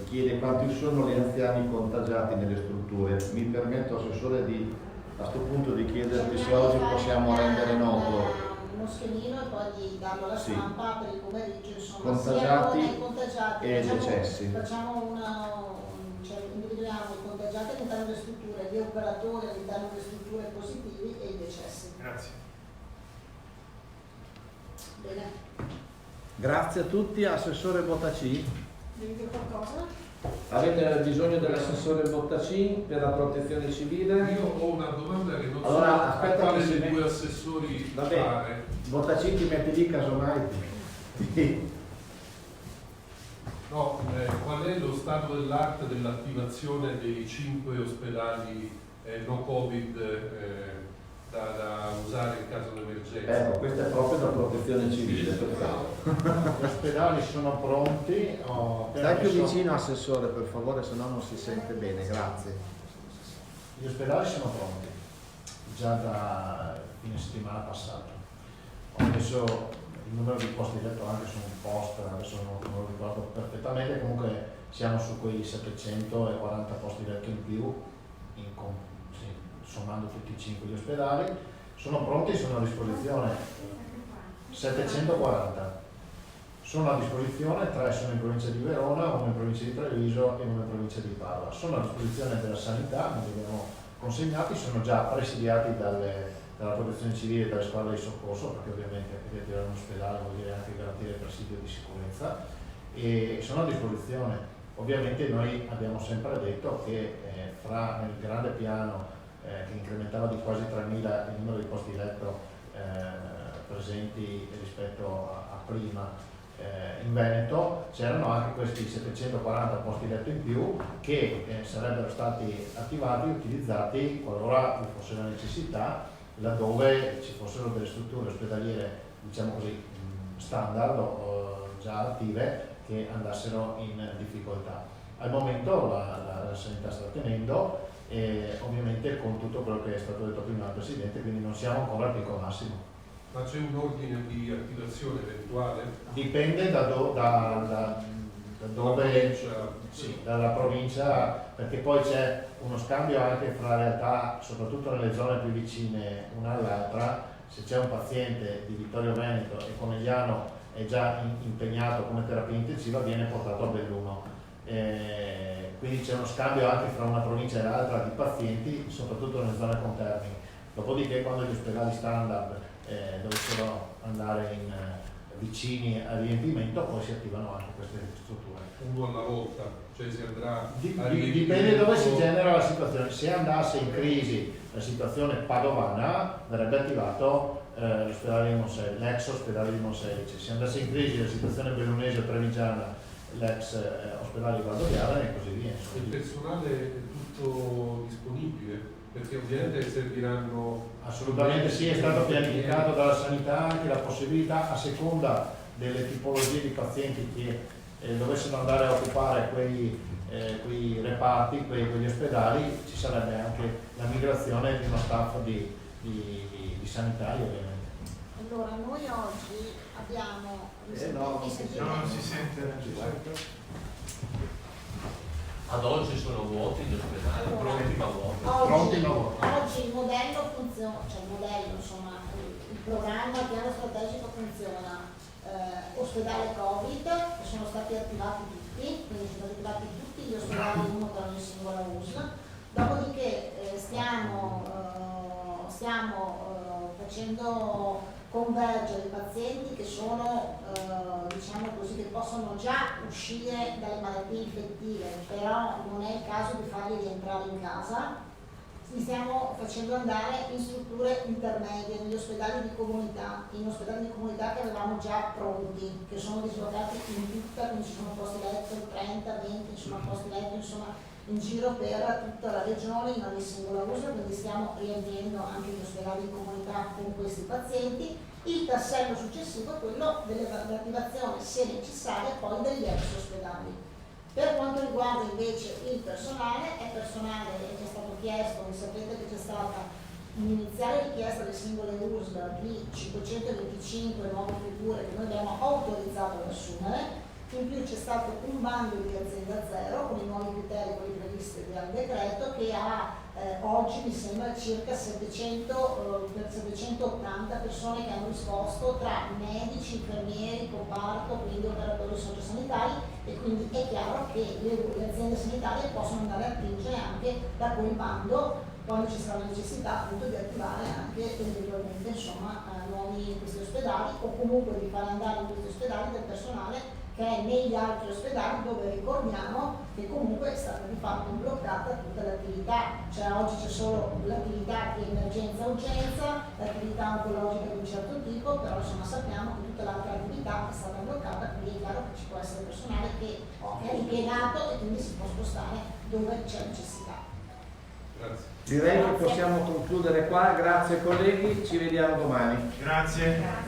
chiede quanti sono gli anziani contagiati nelle strutture. Mi permetto, Assessore, a questo punto di chiederti se oggi possiamo rendere noto uno schemino e poi di darlo alla stampa per il pomeriggio, insomma, contagiati sia i contagiati e decessi. Facciamo cioè individuiamo i contagiati all'interno delle strutture, gli operatori all'interno delle strutture positivi e i decessi. Grazie. Bene. Grazie a tutti. Assessore Bottacci, Devi dire qualcosa? avete bisogno dell'assessore Bottacci per la protezione civile? Io ho una domanda che non Allora, so aspetta a quale che si dei met- due assessori Vabbè. fare. Bottacci ti metti lì casomai. No, qual è lo stato dell'arte dell'attivazione dei 5 ospedali no Covid da usare in caso di emergenza? Ecco, questa è proprio la protezione civile, perfetto. Gli ospedali sono pronti. Stai più vicino, Assessore, per favore, se no non si sente bene, grazie. Gli ospedali sono pronti, già da fine settimana passato. Ho messo il numero di posti di letto anche su un post, adesso non lo ricordo perfettamente, comunque siamo su quei 740 posti di letto in più, sommando tutti i 5 gli ospedali. Sono pronti, sono a disposizione 740. Sono a disposizione, 3 sono in provincia di Verona, 1 in provincia di Treviso e 1 in provincia di Padova. Sono a disposizione della sanità, non li abbiamo consegnati, sono già presidiati dalla protezione civile e dalle squadre di soccorso, perché ovviamente riattivare un ospedale vuol dire anche garantire il presidio di sicurezza, e sono a disposizione. Ovviamente noi abbiamo sempre detto che nel grande piano che incrementava di quasi 3.000 il numero di posti letto presenti rispetto a prima in Veneto, c'erano anche questi 740 posti letto in più che sarebbero stati attivati e utilizzati qualora vi fosse la necessità, laddove ci fossero delle strutture ospedaliere, diciamo così, standard o già attive che andassero in difficoltà. Al momento la sanità sta tenendo, e ovviamente con tutto quello che è stato detto prima dal Presidente, quindi non siamo ancora al picco massimo. Ma c'è un ordine di attivazione eventuale? Dipende dove sì, dalla provincia, perché poi c'è uno scambio anche fra realtà, soprattutto nelle zone più vicine una all'altra. Se c'è un paziente di Vittorio Veneto e Conegliano è già impegnato come terapia intensiva, viene portato a Belluno. Quindi c'è uno scambio anche fra una provincia e l'altra di pazienti, soprattutto nelle zone contermini. Dopodiché, quando gli ospedali standard dovessero andare vicini al riempimento, poi si attivano anche queste strutture. Uno alla volta, cioè si andrà a Dipende dove si genera la situazione. Se andasse in crisi la situazione padovana, verrebbe attivato l'ospedale di Monselice, l'ex ospedale di Monselice. Se andasse in crisi la situazione bellunese o trevigiana, l'ex ospedale di Valdobbiadene e così via. Il personale è tutto disponibile? Perché ovviamente serviranno... Assolutamente sì, è stato pianificato dalla sanità anche la possibilità, a seconda delle tipologie di pazienti che dovessero andare a occupare quei reparti, quegli ospedali, ci sarebbe anche la migrazione di uno staff di sanitari ovviamente. Allora, noi oggi abbiamo... non si sente. Ad oggi sono vuoti gli ospedali, pronti ma vuoti. Oggi il modello funziona, cioè il modello, insomma, il programma, il piano strategico funziona. Ospedale Covid, che sono stati attivati tutti, quindi sono stati attivati tutti gli ospedali, uno per ogni singola USL. Dopodiché stiamo facendo convergere i pazienti che sono, diciamo così, che possono già uscire dalle malattie infettive, però non è il caso di farli rientrare in casa. Li stiamo facendo andare in strutture intermedie, negli ospedali di comunità, in ospedali di comunità che avevamo già pronti, che sono dislocati in tutta, quindi ci sono posti letto 30, 20, insomma posti letto insomma in giro per tutta la regione, in ogni singola uso, quindi stiamo riempiendo anche gli ospedali di comunità con questi pazienti. Il tassello successivo è quello dell'attivazione, se necessaria, poi degli ex ospedali. Per quanto riguarda invece il personale, è personale che è stato chiesto, sapete che c'è stata un'iniziale richiesta delle singole USL di 525 nuove figure che noi abbiamo autorizzato ad assumere, in più c'è stato un bando di azienda zero con i nuovi criteri, quelli previsti dal decreto, che ha oggi mi sembra circa 780 persone che hanno risposto tra medici, infermieri, comparto, quindi operatori sociosanitari, e quindi è chiaro che le aziende sanitarie possono andare a attingere anche da quel bando quando ci sarà la necessità appunto di attivare anche eventualmente insomma nuovi questi ospedali, o comunque di far andare in questi ospedali del personale che è negli altri ospedali, dove ricordiamo che comunque è stata di fatto bloccata tutta l'attività, cioè oggi c'è solo l'attività di emergenza-urgenza, l'attività oncologica di un certo tipo, però insomma sappiamo che tutta l'altra attività è stata bloccata, quindi è chiaro che ci può essere personale che è impiegato e quindi si può spostare dove c'è necessità. Grazie. Direi che possiamo concludere qua, grazie colleghi, ci vediamo domani. Grazie. Grazie.